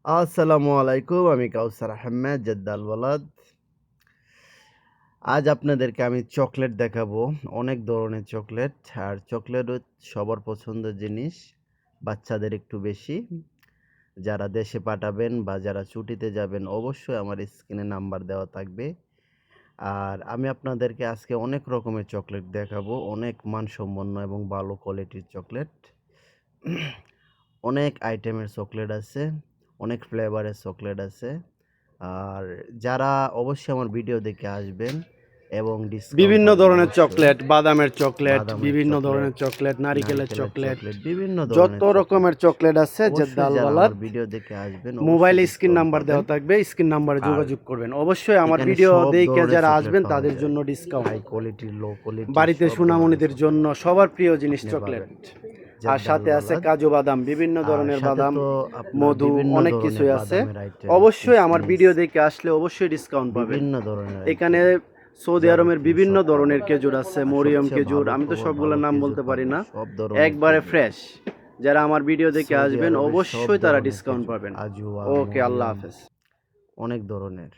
আসসালামু আলাইকুম। আমি কাউসার আহমেদ জেদ্দাল ওয়ালাদ। আজ আপনাদেরকে আমি চকলেট দেখাবো। অনেক ধরনের চকলেট। আর চকলেট সবার পছন্দের জিনিস। বাচ্চাদের একটু বেশি। যারা দেশে পাঠাবেন বা যারা ছুটিতে যাবেন অবশ্যই আমার স্ক্রিনে নাম্বার দেওয়া থাকবে। আর আমি আপনাদেরকে আজকে অনেক রকমের চকলেট দেখাবো। অনেক মানসম্পন্ন এবং ভালো কোয়ালিটির চকলেট। অনেক আইটেমের চকলেট আছে, অনেক ফ্লেভারের চকলেট আছে। আর যারা অবশ্যই আমার ভিডিও দেখে আসবেন এবং ডিসকাউন্ট বিভিন্ন পাবেন ধরনের অবশ্যই। চকলেট, বাদামের চকলেট, বাদামের বিভিন্ন চকলেট, ধরনের চকলেট, নারিকেলের নারিকেলের চকলেট, চকলেট, বিভিন্ন যত ধরনের চকলেট। রকমের চকলেট আছে অবশ্যই জেদ্দাল যারা ওয়ালাদ। আমার ভিডিও দেখে আসবেন মোবাইলে অবশ্যই স্ক্রিন ডিসকাউন্ট নাম্বার পাবেন। দেওয়া থাকবে, স্ক্রিন নাম্বারে আর যোগাযোগ করবেন। অবশ্যই আমার এখানে ভিডিও সব দেখে ধরনের যারা চকলেট আসবেন পাওয়া তাদের যায়। জন্য ডিসকাউন্ট। হাই কোয়ালিটির, লো কোয়ালিটির বাড়িতে সব ধরনের সোনামণিদের চকলেট জন্য সবার প্রিয় জিনিস আপনি চকলেট। পাবেন। আর জেদ্দাল সাথে আছে ওয়ালাদ। কাজু বাদাম, বিভিন্ন আর ধরনের সাথে বাদাম, তো আপনার মধু, বিভিন্ন অনেক ধরনের কিছুই আছে। বাদামের আইটেম, অবশ্যই আমার কিশমিশ, ভিডিও দেখে আসলে অবশ্যই ডিসকাউন্ট পাবেন। বিভিন্ন ধরনের এখানে আইটেম সৌদি আরবের যাবতীয় বিভিন্ন সব ধরনের পাবেন। খেজুর আছে, আর মরিয়ম সবচেয়ে খেজুর, ভালো আমি তো খবর, ভালো সবগুলোর নাম খেজুর বলতে পারি পাবেন, না। সব ধরনের একবারে খেজুর। ফ্রেশ। যারা আমার ভিডিও দেখে সৌদি আসবেন আরবের সব অবশ্যই তারা ধরনের ডিসকাউন্ট খেজুর, পাবেন। আজওয়া, ওকে, আল্লাহ মরিয়ম, হাফেজ। অনেক ধরনের।